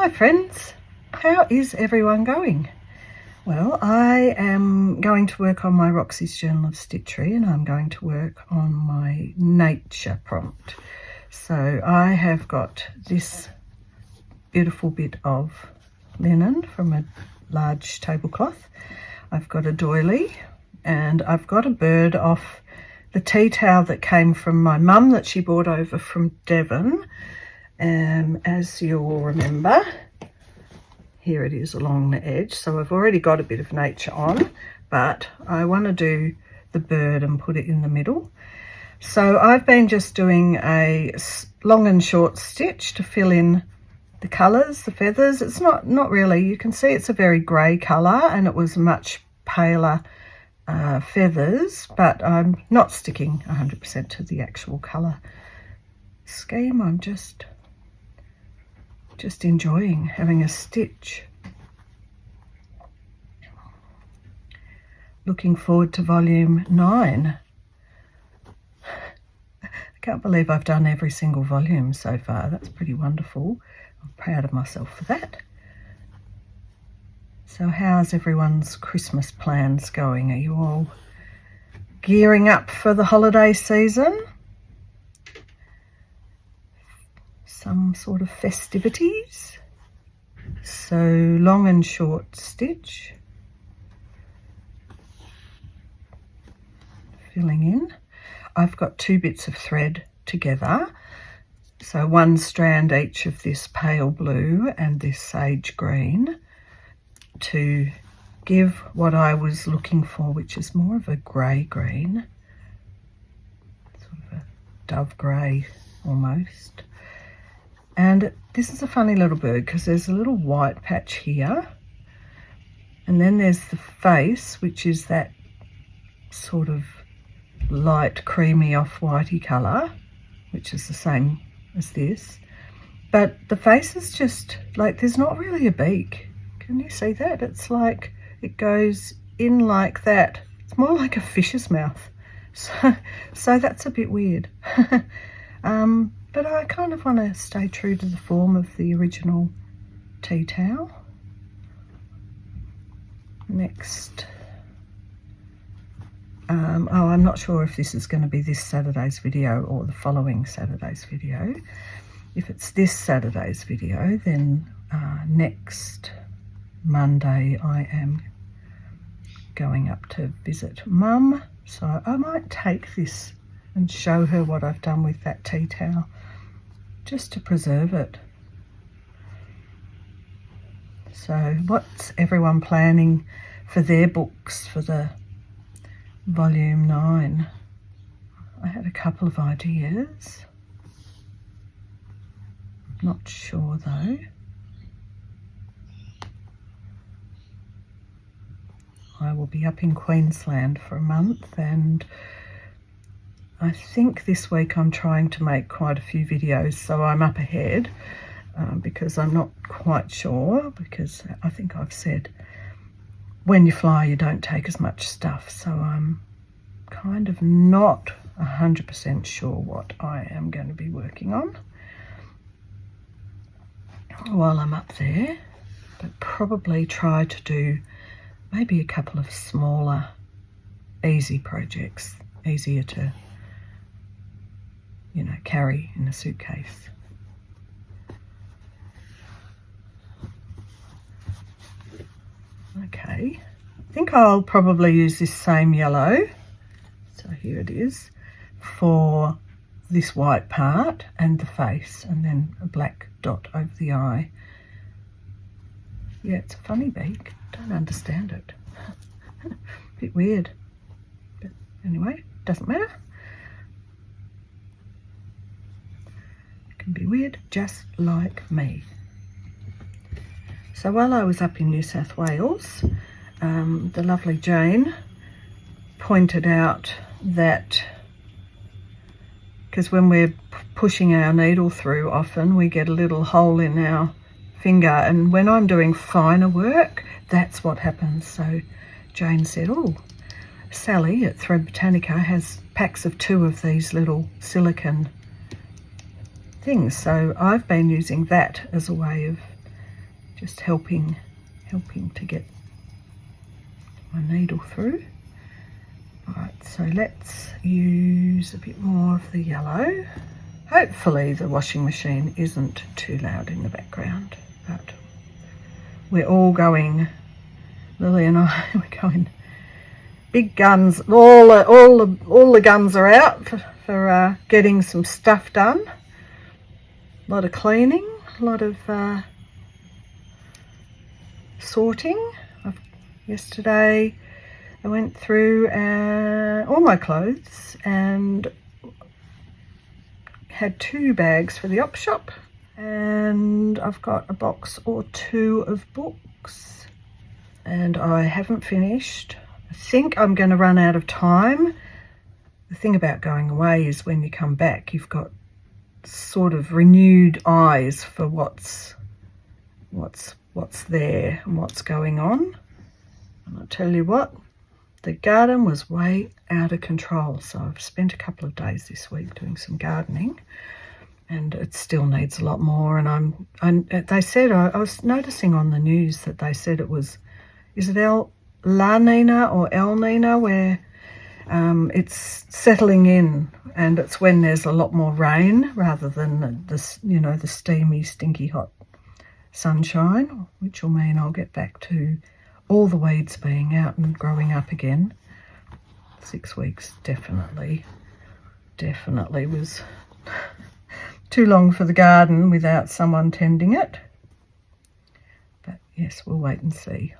Hi friends, how is everyone going? Well, I am going to work on my Roxy's Journal of Stitchery, and I'm going to work on my nature prompt. So I have got this beautiful bit of linen from a large tablecloth. I've got a doily, and I've got a bird off the tea towel that came from my mum that she brought over from Devon. As you all remember, here it is along the edge. So I've already got a bit of nature on, but I want to do the bird and put it in the middle. So I've been just doing a long and short stitch to fill in the colours, the feathers. It's not really, you can see it's a very grey colour, and it was much paler feathers, but I'm not sticking 100% to the actual colour scheme. I'm just enjoying having a stitch. Looking forward to volume 9. I can't believe I've done every single volume so far. That's pretty wonderful. I'm proud of myself for that. So how's everyone's Christmas plans going? Are you all gearing up for the holiday season? Some sort of festivities? So long and short stitch. Filling in. I've got 2 bits of thread together. So 1 strand each of this pale blue and this sage green to give what I was looking for, which is more of a grey green, sort of a dove grey almost. And this is a funny little bird because there's a little white patch here, and then there's the face, which is that sort of light creamy off-whitey colour, which is the same as this. But the face is just like, there's not really a beak. Can you see that? It's like it goes in like that. It's more like a fish's mouth. So that's a bit weird. But I kind of want to stay true to the form of the original tea towel. Next. I'm not sure if this is going to be this Saturday's video or the following Saturday's video. If it's this Saturday's video, then next Monday I am going up to visit Mum. So I might take this and show her what I've done with that tea towel, just to preserve it. So what's everyone planning for their books for the volume 9? I had a couple of ideas. Not sure though. I will be up in Queensland for a month, and I think this week I'm trying to make quite a few videos, so I'm up ahead because I'm not quite sure, because I think I've said when you fly you don't take as much stuff, so I'm kind of not 100% sure what I am going to be working on while I'm up there, but probably try to do maybe a couple of smaller easy projects, easier to carry in a suitcase. Okay, I think I'll probably use this same yellow, so here it is, for this white part and the face, and then a black dot over the eye. Yeah, it's a funny beak, don't understand it. Bit weird, but anyway, doesn't matter. Can be weird just like me. So while I was up in New South Wales, the lovely Jane pointed out that, because when we're pushing our needle through, often we get a little hole in our finger, and when I'm doing finer work, that's what happens. So Jane said, oh, Sally at Thread Botanica has packs of 2 of these little silicone things, so I've been using that as a way of just helping to get my needle through. Right, so let's use a bit more of the yellow. Hopefully the washing machine isn't too loud in the background, but we're all going, Lily and I, we're going big guns. All the guns are out for getting some stuff done. A lot of cleaning, a lot of sorting. Yesterday I went through all my clothes and had 2 bags for the op shop, and I've got a box or 2 of books, and I haven't finished. I think I'm going to run out of time. The thing about going away is when you come back, you've got sort of renewed eyes for what's there and what's going on. And I'll tell you what, the garden was way out of control. So I've spent a couple of days this week doing some gardening, and it still needs a lot more. And they said, I was noticing on the news that they said it was, is it La Nina or El Nina, where it's settling in, and it's when there's a lot more rain rather than the steamy, stinky, hot sunshine, which will mean I'll get back to all the weeds being out and growing up again. 6 weeks definitely was too long for the garden without someone tending it. But yes, we'll wait and see.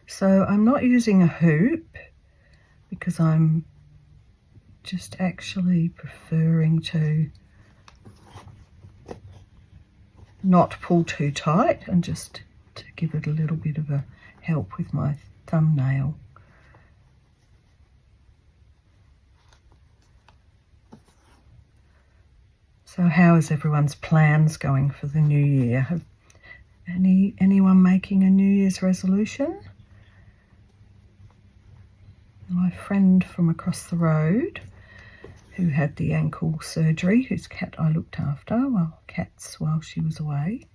So I'm not using a hoop because I'm just actually preferring to not pull too tight and just to give it a little bit of a help with my thumbnail. So how is everyone's plans going for the new year? Have anyone making a New Year's resolution? My friend from across the road who had the ankle surgery, whose cat I looked after while she was away,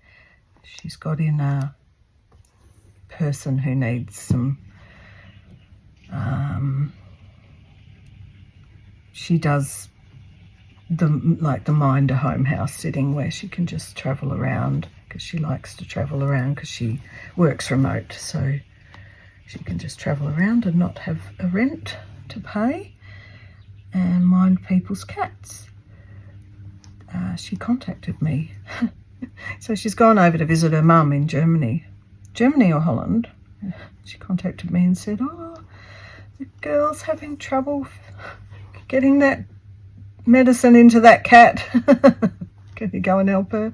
she's got in a person who needs some, she does the minder home house sitting, where she can just travel around, because she likes to travel around because she works remote, so she can just travel around and not have a rent to pay and mind people's cats. She contacted me. So she's gone over to visit her mum in Germany or Holland. She contacted me and said, oh, the girl's having trouble getting that medicine into that cat. Can you go and help her?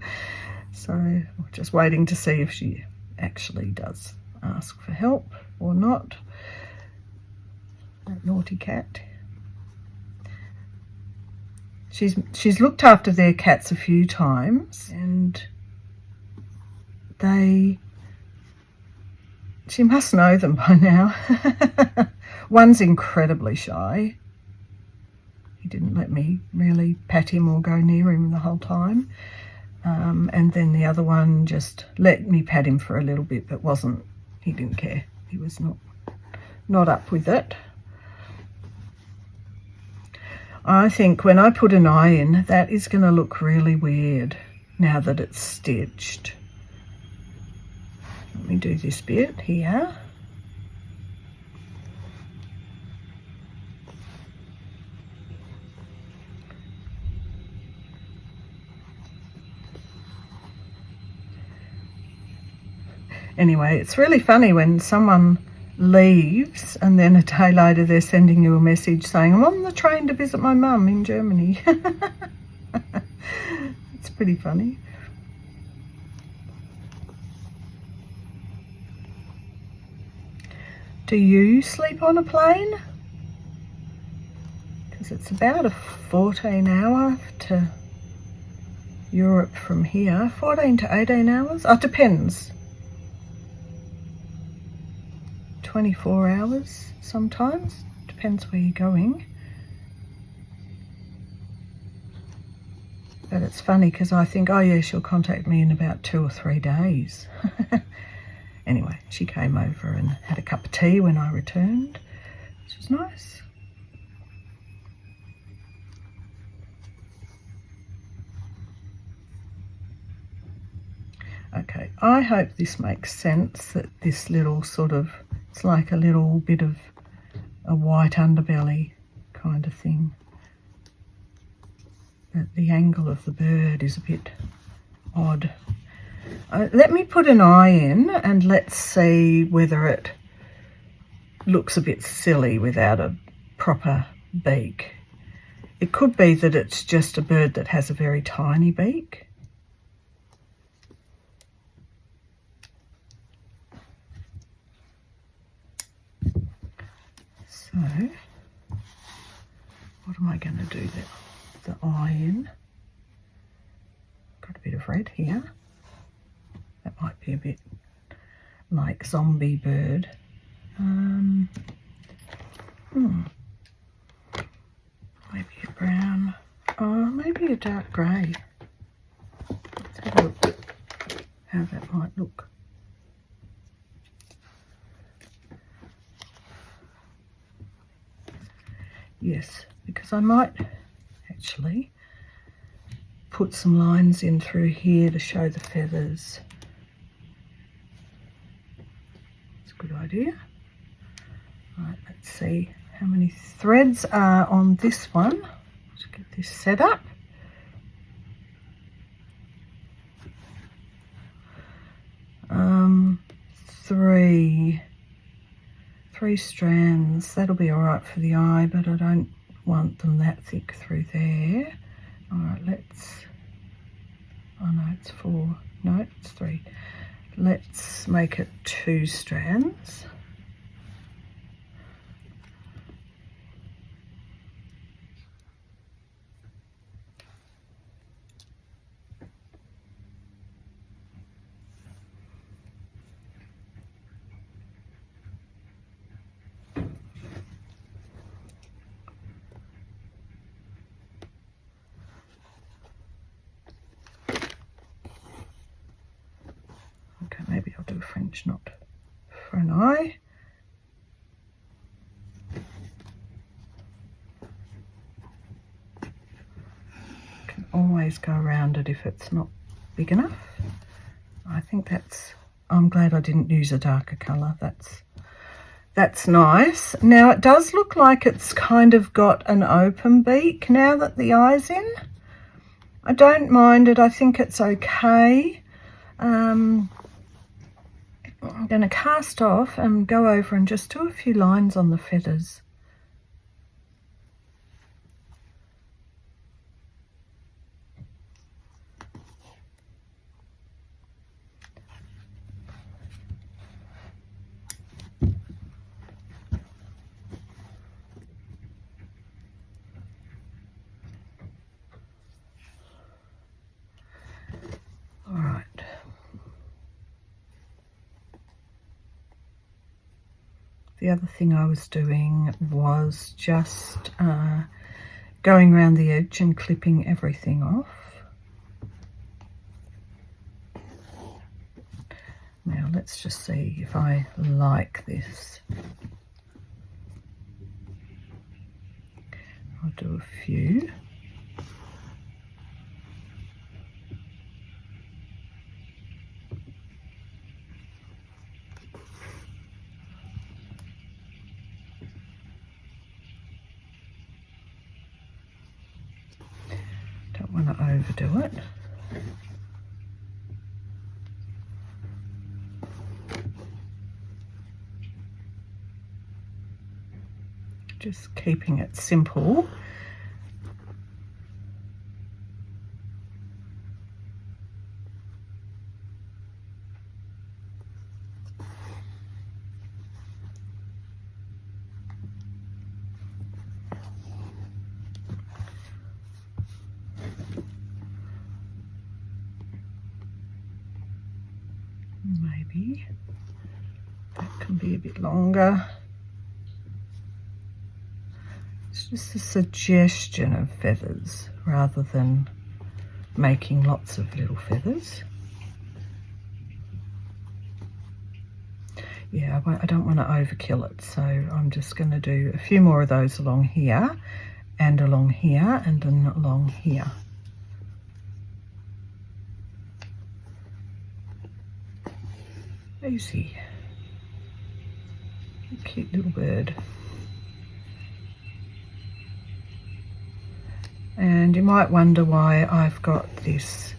So I'm just waiting to see if she actually does ask for help or not. That naughty cat. She's looked after their cats a few times, and she must know them by now. One's incredibly shy. He didn't let me really pat him or go near him the whole time. And then the other one just let me pat him for a little bit, but he didn't care. He was not up with it. I think when I put an eye in, that is going to look really weird now that it's stitched. Let me do this bit here. Anyway, it's really funny when someone leaves and then a day later they're sending you a message saying, I'm on the train to visit my mum in Germany. It's pretty funny. Do you sleep on a plane? Because it's about a 14-hour to Europe from here. 14 to 18 hours? Oh, it depends. 24 hours sometimes, depends where you're going. But it's funny because I think, oh yeah, she'll contact me in about 2 or 3 days. Anyway, she came over and had a cup of tea when I returned, which was nice. Okay, I hope this makes sense, that this little sort of, it's like a little bit of a white underbelly kind of thing. But the angle of the bird is a bit odd. Let me put an eye in and let's see whether it looks a bit silly without a proper beak. It could be that it's just a bird that has a very tiny beak. So, what am I going to do the eye in? Got a bit of red here. That might be a bit like zombie bird. Maybe a brown. Oh, maybe a dark grey. Let's have a look how that might look. Yes, because I might actually put some lines in through here to show the feathers. It's a good idea. Right, let's see how many threads are on this one. Let's get this set up. Three strands. That'll be all right for the eye, but I don't want them that thick through there. All right, oh no, it's 4. No, it's 3. Let's make it 2 strands. Okay, maybe I'll do a French knot for an eye. Can always go around it if it's not big enough. I think I'm glad I didn't use a darker colour. That's nice. Now it does look like it's kind of got an open beak now that the eye's in. I don't mind it. I think it's okay. I'm going to cast off and go over and just do a few lines on the feathers. All right. The other thing I was doing was just going around the edge and clipping everything off. Now let's just see if I like this. I'll do a few. Don't want to overdo it. Just keeping it simple. Maybe that can be a bit longer. It's just a suggestion of feathers rather than making lots of little feathers. Yeah, I don't want to overkill it, so I'm just going to do a few more of those along here and along here and then along here. Easy. Cute little bird. And you might wonder why I've got this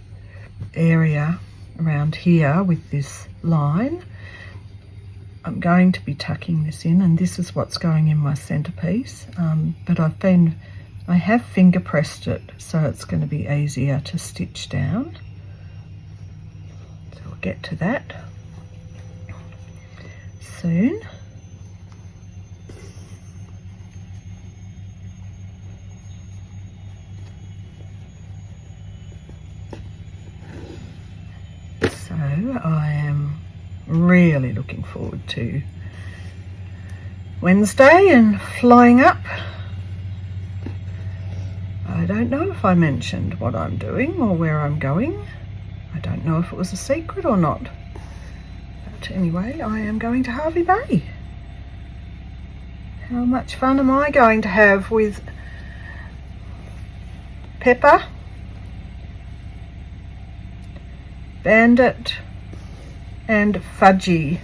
area around here with this line. I'm going to be tucking this in, and this is what's going in my centerpiece, but I have finger pressed it, so it's going to be easier to stitch down. So we'll get to that soon. So I am really looking forward to Wednesday and flying up. I don't know if I mentioned what I'm doing or where I'm going. I don't know if it was a secret or not. But anyway, I am going to Hervey Bay. How much fun am I going to have with Pepper, Bandit and Fudgy.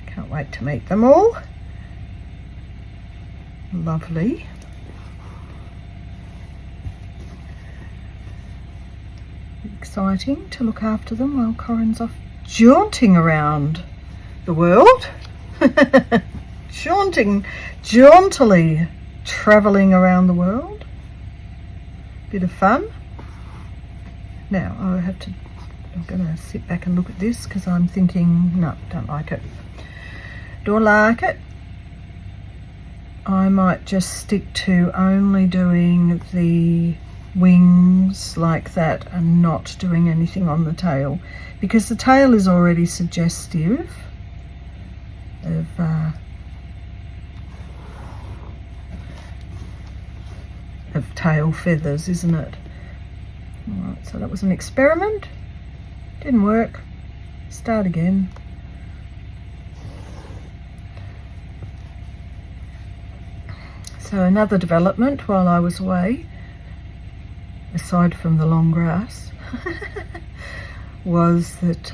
Can't wait to meet them all. Lovely. Exciting to look after them while Corin's off jaunting around the world. Jauntily travelling around the world. Bit of fun. Now I'm going to sit back and look at this because I'm thinking, no, don't like it. Don't like it. I might just stick to only doing the wings like that and not doing anything on the tail, because the tail is already suggestive of tail feathers, isn't it? Alright, so that was an experiment. Didn't work. Start again. So another development while I was away, aside from the long grass, was that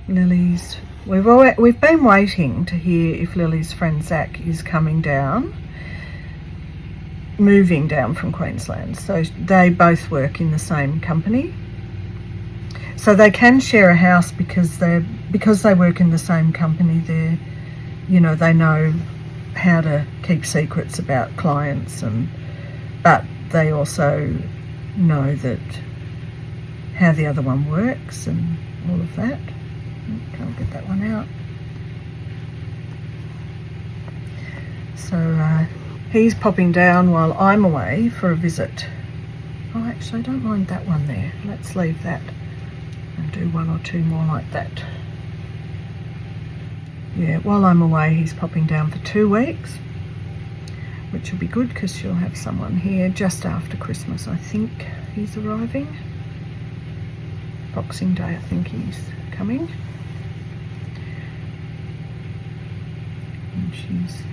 Lily's, we've been waiting to hear if Lily's friend Zach is coming down, moving down from Queensland. So they both work in the same company. So they can share a house because they work in the same company. They know how to keep secrets about clients, but they also know that how the other one works and all of that. Can't get that one out. So he's popping down while I'm away for a visit. Oh, actually, I don't mind that one there. Let's leave that and do one or two more like that. Yeah, while I'm away, he's popping down for 2 weeks, which will be good because she'll have someone here just after Christmas. I think he's arriving. Boxing Day, I think he's coming. And she's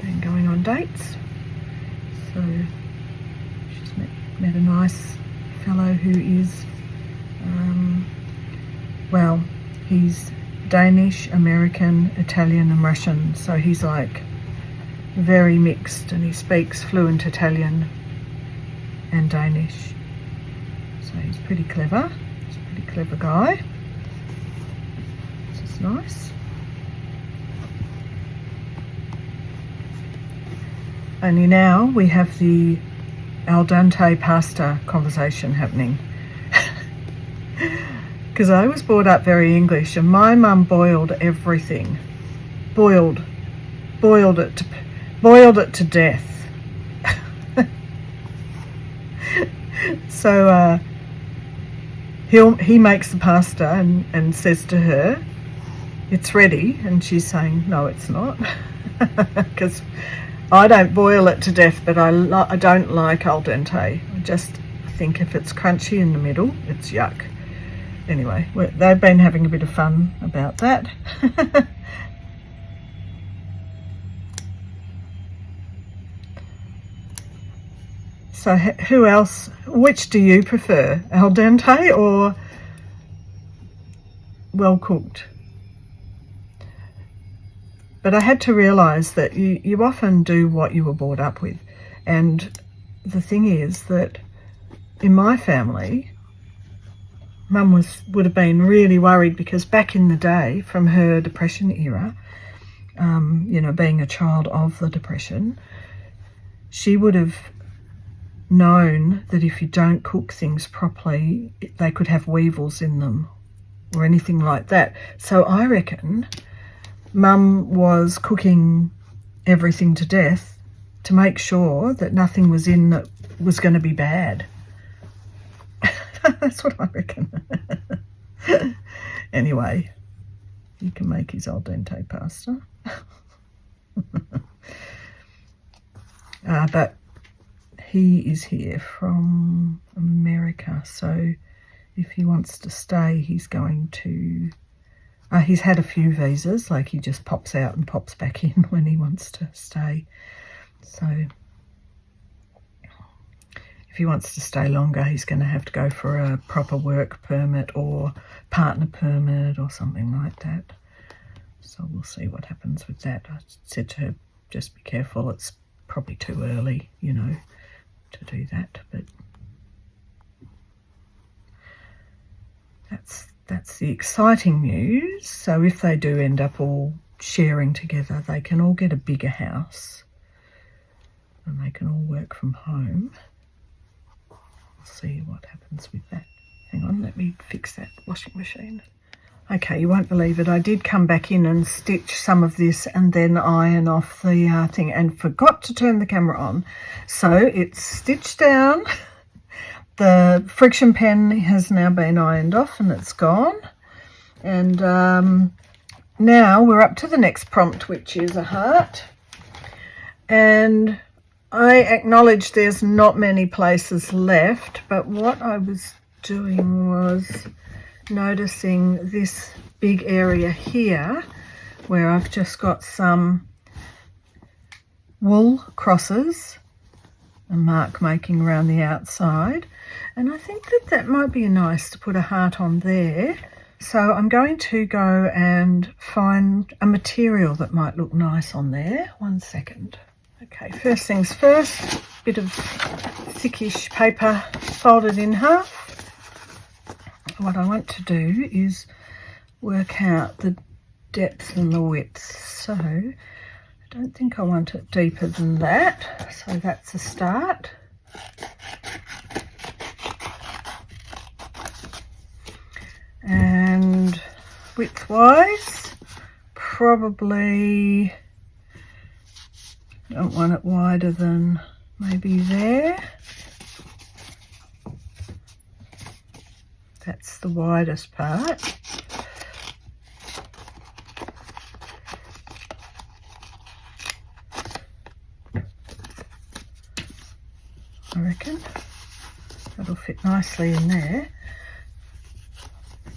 been going on dates. So she's met a nice fellow who is, he's Danish, American, Italian and Russian. So he's like very mixed, and he speaks fluent Italian and Danish. So he's pretty clever. He's a pretty clever guy. This is nice. Only now we have the al dente pasta conversation happening. Because I was brought up very English, and my mum boiled everything. Boiled it to death. So he makes the pasta and says to her, "It's ready," and she's saying, "No, it's not," because I don't boil it to death, but I don't like al dente. I think if it's crunchy in the middle, it's yuck. Anyway, they've been having a bit of fun about that. So who else, which do you prefer, al dente or well cooked? But I had to realise that you often do what you were brought up with. And the thing is that in my family, Mum would have been really worried, because back in the day, from her Depression era, you know, being a child of the Depression, she would have known that if you don't cook things properly, they could have weevils in them or anything like that. So I reckon Mum was cooking everything to death to make sure that nothing was in that was going to be bad. That's what I reckon. Anyway, you can make his al dente pasta. But he is here from America, so if he wants to stay, he's going to... he's had a few visas, like he just pops out and pops back in when he wants to stay. So if he wants to stay longer, he's going to have to go for a proper work permit or partner permit or something like that. So we'll see what happens with that. I said to her, just be careful, it's probably too early, you know, to do that, but that's the exciting news. So if they do end up all sharing together, they can all get a bigger house and they can all work from home. We'll see what happens with that. Hang on, let me fix that washing machine. Okay, you won't believe it, I did come back in and stitch some of this and then iron off the thing, and forgot to turn the camera on. So it's stitched down. The friction pen has now been ironed off and it's gone. And now we're up to the next prompt, which is a heart. And I acknowledge there's not many places left, but what I was doing was noticing this big area here where I've just got some wool crosses and mark making around the outside, and I think that might be nice to put a heart on there. So I'm going to go and find a material that might look nice on there. 1 second. Okay, first things first, bit of thickish paper folded in half. What I want to do is work out the depth and the width. So I don't think I want it deeper than that. So that's a start. And width-wise, probably don't want it wider than maybe there. That's the widest part. I reckon that'll fit nicely in there.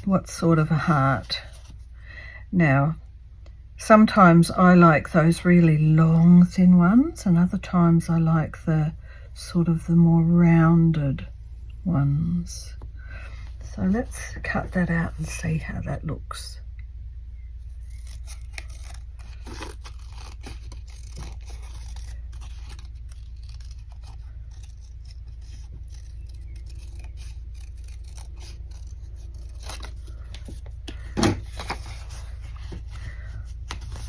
What sort of a heart? Now, sometimes I like those really long, thin ones, and other times I like the sort of the more rounded ones. So let's cut that out and see how that looks.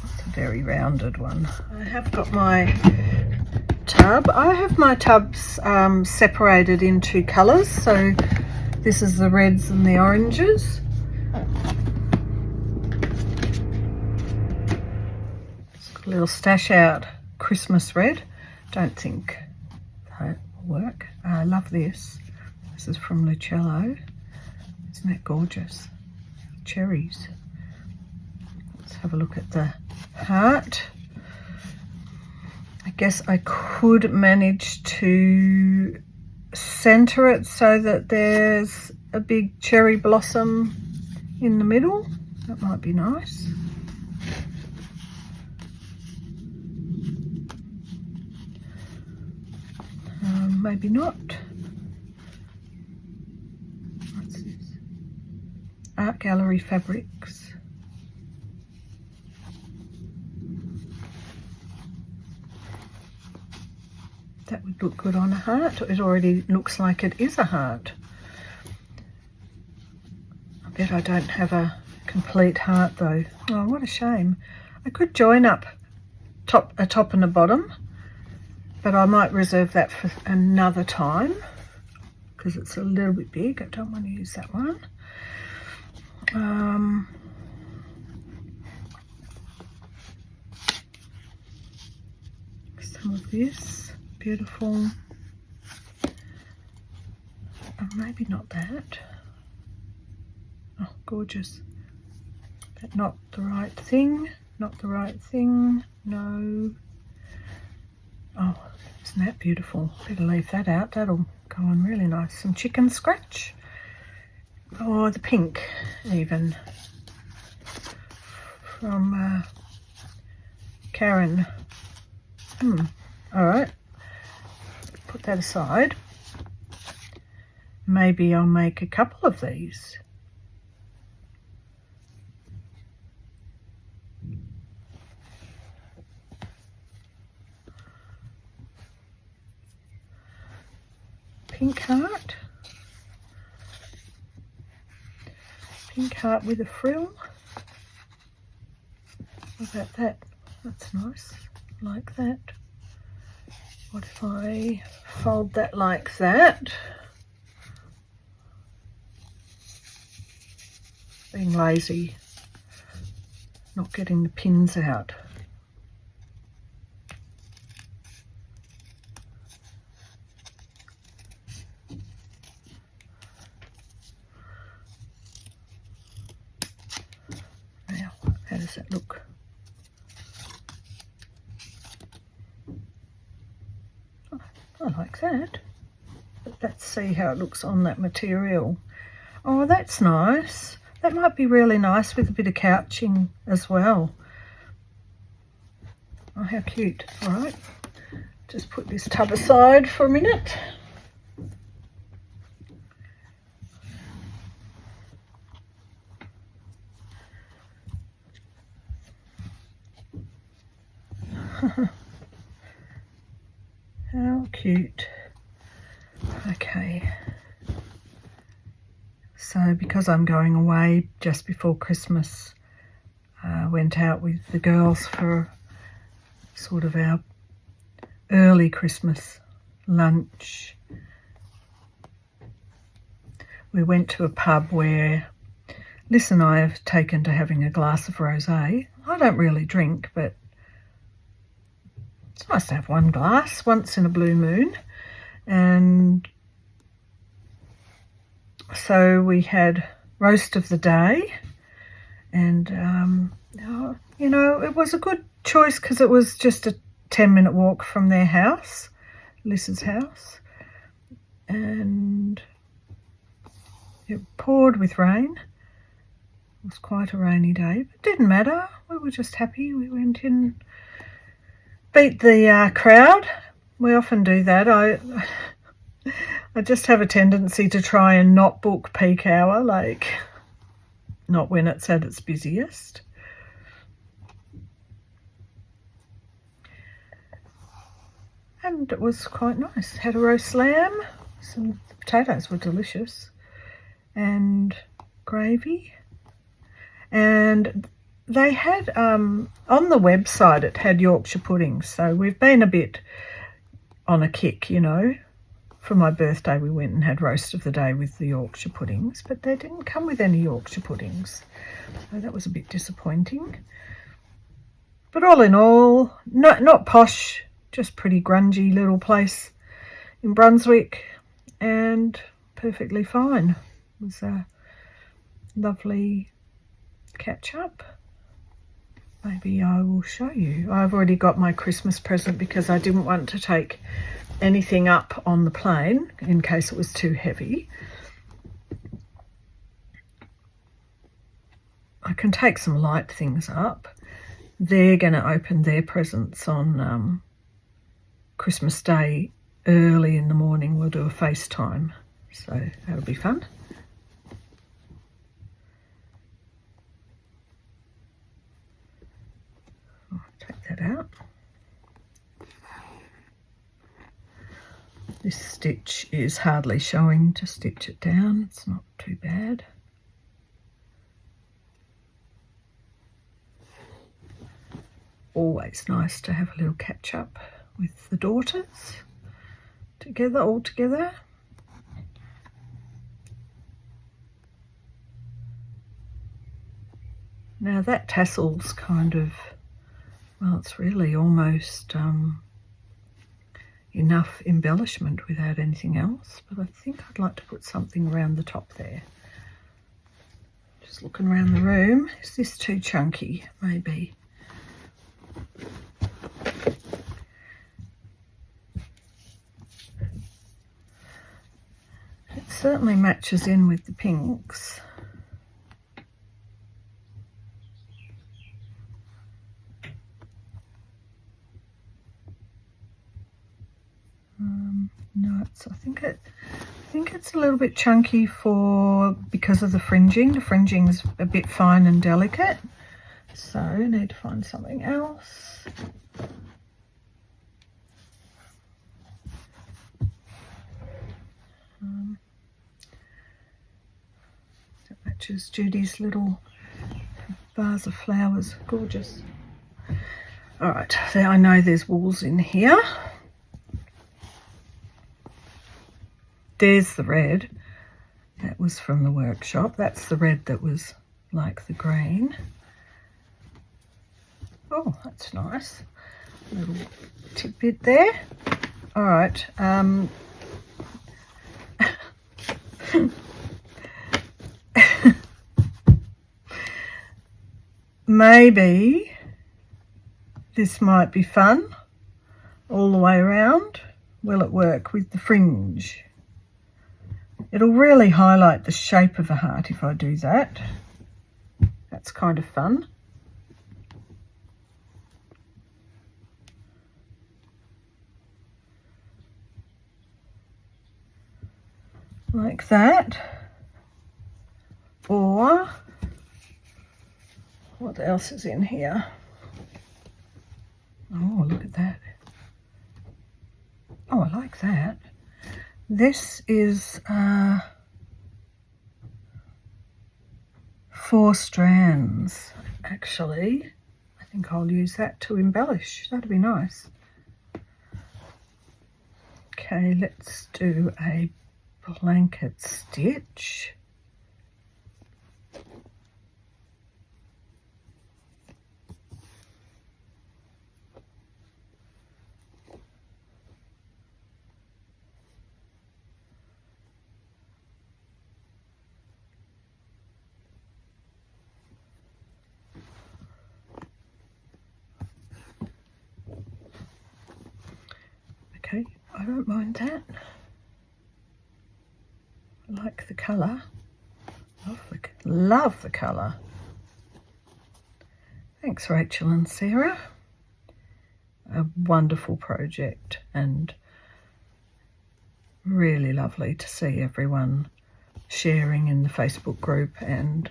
It's a very rounded one. I have got my tub. I have my tubs separated into colours, so this is the reds and the oranges. It's got a little stash out Christmas red. Don't think that will work. I love this. This is from Lucello. Isn't that gorgeous? Cherries. Let's have a look at the heart. I guess I could manage to center it so that there's a big cherry blossom in the middle. That might be nice. Maybe not. What's this? Art Gallery Fabrics. That would look good on a heart. It already looks like it is a heart. I bet I don't have a complete heart though. Oh, what a shame. I could join up a top and a bottom, but I might reserve that for another time because it's a little bit big. I don't want to use that one. Some of this, beautiful. Oh, maybe not that. Oh, gorgeous. But not the right thing. Not the right thing. No. Oh, isn't that beautiful? Better leave that out. That'll go on really nice. Some chicken scratch. Or the pink, even. From Karen. Alright. Put that aside. Maybe I'll make a couple of these. Pink heart. Pink heart with a frill. What about that? That's nice. Like that. What if I fold that like that? Being lazy. Not getting the pins out. Now, how does that look? Oh, I like that. But let's see how it looks on that material. Oh, that's nice. That might be really nice with a bit of couching as well. Oh, how cute. All right, just put this tub aside for a minute. How cute. Okay. So because I'm going away just before Christmas, I went out with the girls for sort of our early Christmas lunch. We went to a pub where Liz and I have taken to having a glass of rosé. I don't really drink, but it's nice to have one glass once in a blue moon. And so we had roast of the day, and you know, it was a good choice because it was just a 10-minute walk from their house, Liz's house, and it poured with rain. It was quite a rainy day, but it didn't matter. We were just happy. We went in, beat the crowd. We often do that. I just have a tendency to try and not book peak hour, like not when it's at its busiest. And it was quite nice. Had a roast lamb, some potatoes were delicious, and gravy. And they had, on the website, it had Yorkshire puddings. So we've been a bit on a kick, you know. For my birthday, we went and had roast of the day with the Yorkshire puddings, but they didn't come with any Yorkshire puddings. So that was a bit disappointing. But all in all, not posh, just pretty grungy little place in Brunswick, and perfectly fine. It was a lovely catch up. maybe I will show you. I've already got my Christmas present because I didn't want to take anything up on the plane in case it was too heavy. I can take some light things up. They're going to open their presents on Christmas Day early in the morning. We'll do a FaceTime, so that'll be fun. I'll take that out. This stitch is hardly showing to stitch it down. It's not too bad. Always nice to have a little catch up with the daughters together, all together. Now that tassel's kind of, well, it's really almost enough embellishment without anything else, but I think I'd like to put something around the top there. Just looking around the room, is this too chunky? Maybe. It certainly matches in with the pinks. No, I think it's a little bit chunky because of the fringing. The fringing's a bit fine and delicate, so I need to find something else. That matches Judy's little vase of flowers. Gorgeous. All right, so I know there's wools in here. There's the red. That was from the workshop. That's the red that was like the green. Oh, that's nice. A little tidbit there. All right. Maybe this might be fun all the way around. Will it work with the fringe? It'll really highlight the shape of a heart if I do that. That's kind of fun. Like that. Or what else is in here? Oh, look at that. Oh, I like that. This is 4 strands, actually. I think I'll use that to embellish. That'd be nice. Okay, let's do a blanket stitch. Okay, I don't mind that. I like the colour. Love the colour. Thanks, Rachel and Sarah. A wonderful project and really lovely to see everyone sharing in the Facebook group and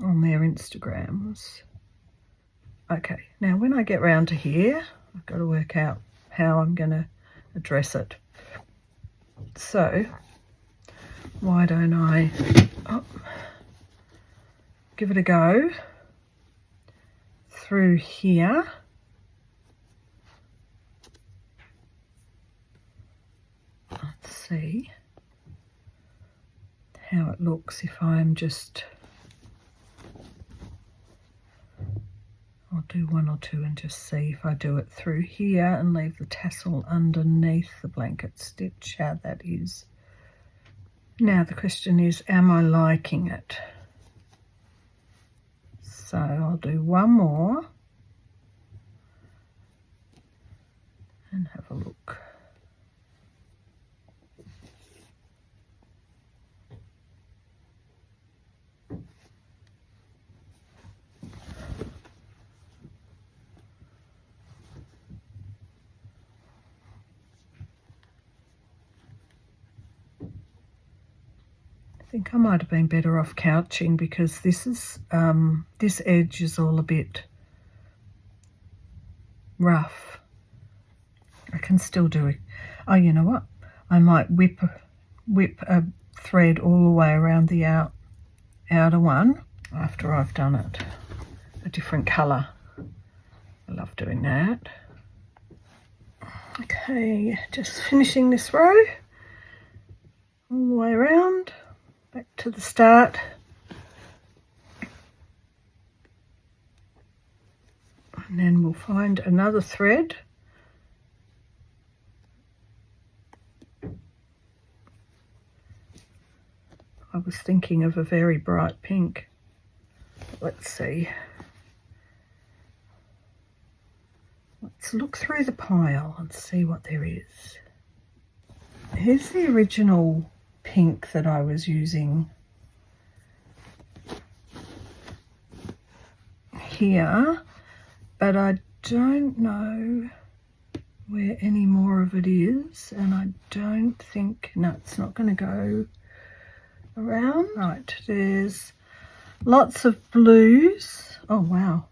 on their Instagrams. Okay, now when I get round to here, I've got to work out how I'm going to address it. So, why don't I give it a go through here. Let's see how it looks if I'm just... I'll do 1 or 2 and just see if I do it through here and leave the tassel underneath the blanket stitch, how that is. Now the question is, am I liking it? So I'll do one more and have a look. I think I might have been better off couching because this is this edge is all a bit rough. I can still do it. Oh, you know what? I might whip a thread all the way around the outer one after I've done it a different colour. I love doing that. Okay, just finishing this row all the way around. Back to the start. And then we'll find another thread. I was thinking of a very bright pink. Let's see. Let's look through the pile and see what there is. Here's the original pink that I was using here, but I don't know where any more of it is, and I don't think, no, it's not going to go around. Right, there's lots of blues. Oh wow,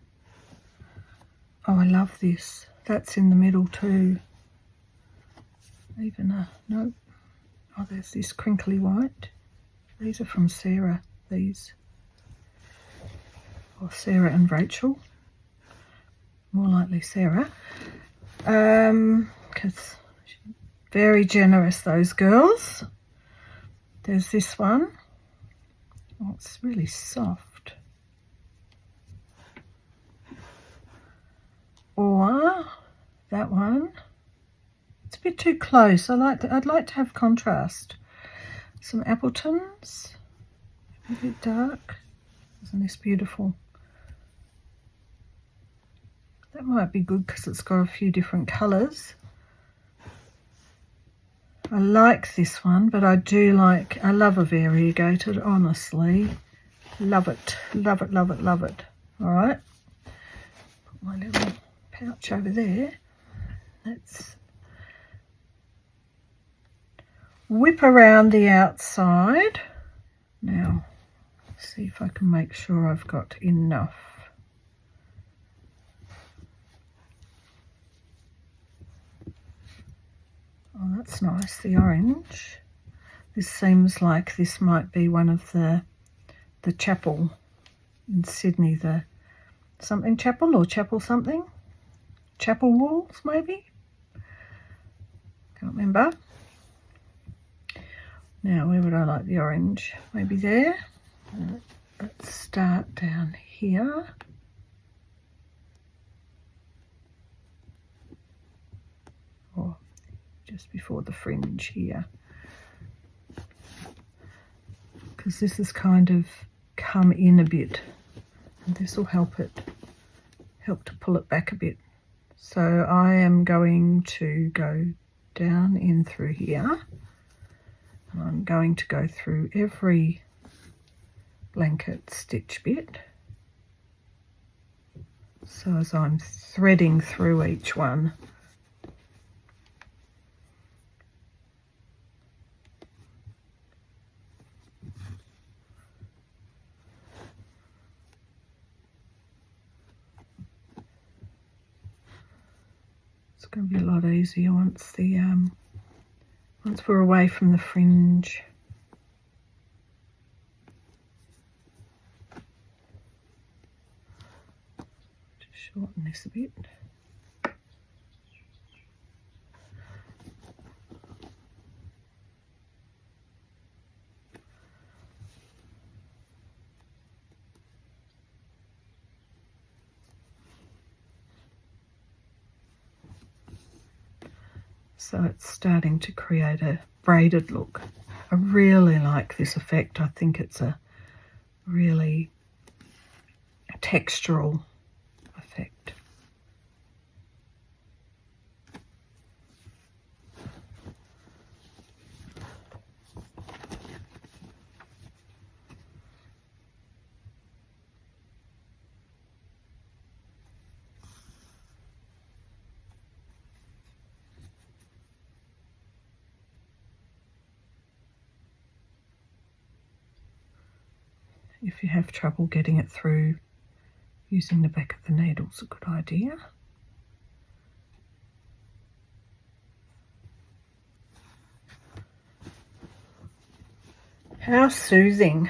oh I love this. That's in the middle too. Even a, nope. Oh, there's this crinkly white. These are from Sarah, these. Or Sarah and Rachel. More likely Sarah. Because very generous, those girls. There's this one. Oh, it's really soft. Or that one. It's a bit too close. I'd like to have contrast. Some Appletons, a bit dark. Isn't this beautiful? That might be good because it's got a few different colours. I like this one, but I love a variegated, honestly. Love it, love it, love it, love it. All right, put my little pouch over there. Let's whip around the outside. Now, see if I can make sure I've got enough. Oh, that's nice, the orange. This seems like this might be one of the chapel in Sydney, the something chapel or chapel something. Chapel walls, maybe? Can't remember. Now, where would I like the orange? Maybe there. Let's start down here. Or just before the fringe here. Because this has kind of come in a bit. And this will help to pull it back a bit. So I am going to go down in through here. And I'm going to go through every blanket stitch bit. So as I'm threading through each one, it's going to be a lot easier once we're away from the fringe. Just shorten this a bit. So it's starting to create a braided look. I really like this effect. I think it's a really textural effect. If you have trouble getting it through, using the back of the needle is a good idea. How soothing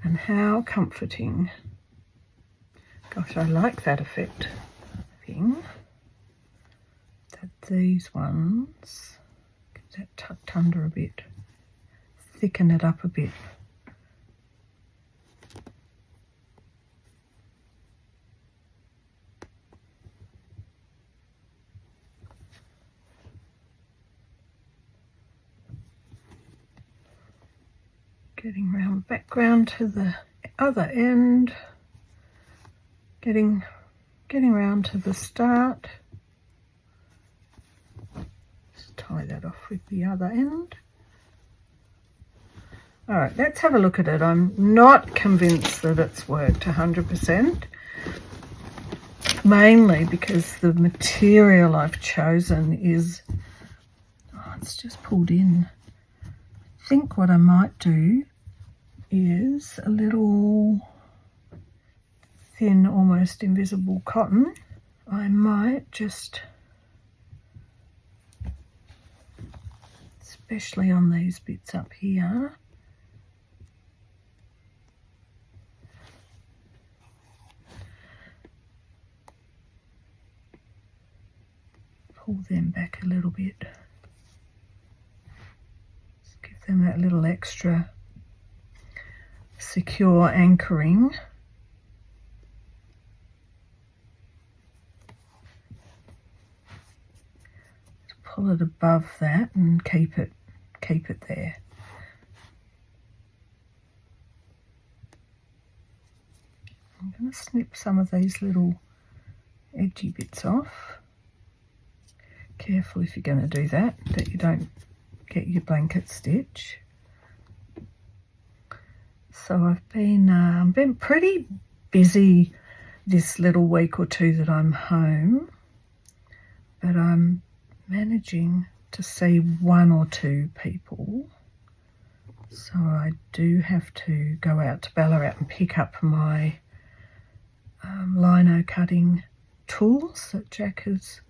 and how comforting. Gosh, I like that effect thing. That these ones, get that tucked under a bit, thicken it up a bit. Getting round back round to the other end, getting round to the start. Just tie that off with the other end. All right, let's have a look at it. I'm not convinced that it's worked 100%, mainly because the material I've chosen is, it's just pulled in. I think what I might do is a little thin, almost invisible cotton. I might just, especially on these bits up here, pull them back a little bit. Just give them that little extra secure anchoring. Just pull it above that and keep it there. I'm going to snip some of these little edgy bits off. Careful if you're going to do that you don't get your blanket stitch. So I've been pretty busy this little week or two that I'm home, but I'm managing to see one or two people. So I do have to go out to Ballarat and pick up my lino cutting tools that Jack has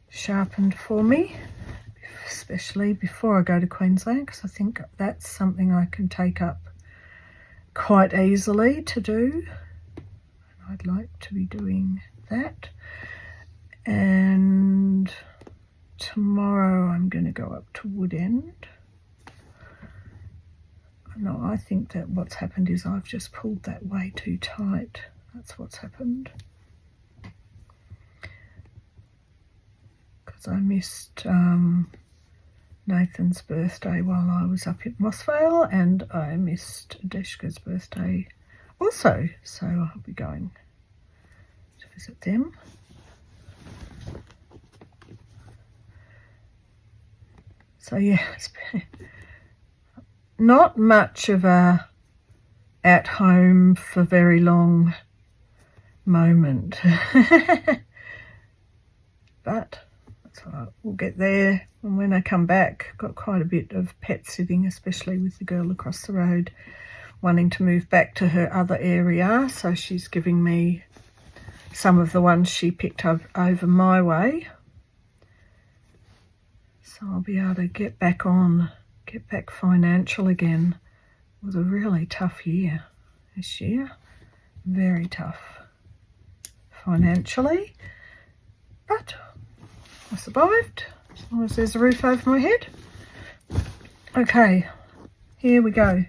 sharpened for me, especially before I go to Queensland, because I think that's something I can take up quite easily to do. I'd like to be doing that. And tomorrow I'm going to go up to Woodend. No, I think that what's happened is I've just pulled that way too tight. That's what's happened. Because I missed Nathan's birthday while I was up at Mossvale, and I missed Deshka's birthday also, so I'll be going to visit them. So yeah, it's been not much of a at home for very long moment, but that's all right. We'll get there. And when I come back, I've got quite a bit of pet sitting, especially with the girl across the road wanting to move back to her other area, so she's giving me some of the ones she picked up over my way. So I'll be able to get back financial again. It was a really tough year this year, very tough financially, but I survived as long as there's a roof over my head. Okay, here we go.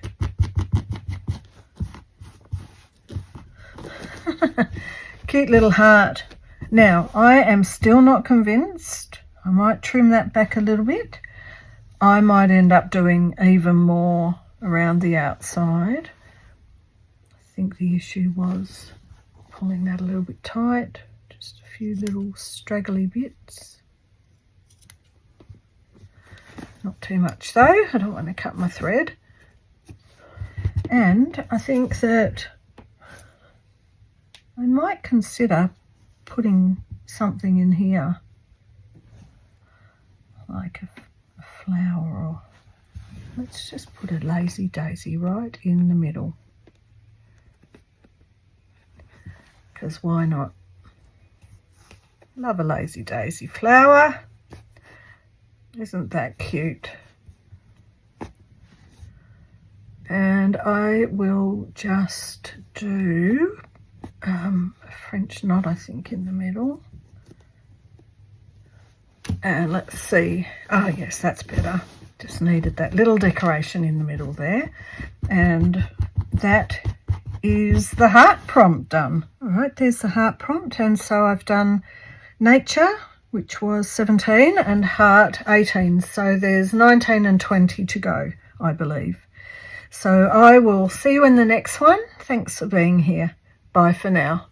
Cute little heart. Now, I am still not convinced. I might trim that back a little bit. I might end up doing even more around the outside, think the issue was pulling that a little bit tight. Just a few little straggly bits. Not too much though, I don't want to cut my thread. And I think that I might consider putting something in here, like a flower, or let's just put a lazy daisy right in the middle, because why not? Love a lazy daisy flower. Isn't that cute? And I will just do a French knot, I think, in the middle. And let's see. Oh yes, that's better. Just needed that little decoration in the middle there. And that is the heart prompt done. All right, there's the heart prompt. And so I've done nature, which was 17, and heart 18. So there's 19 and 20 to go, I believe. So I will see you in the next one. Thanks for being here. Bye for now.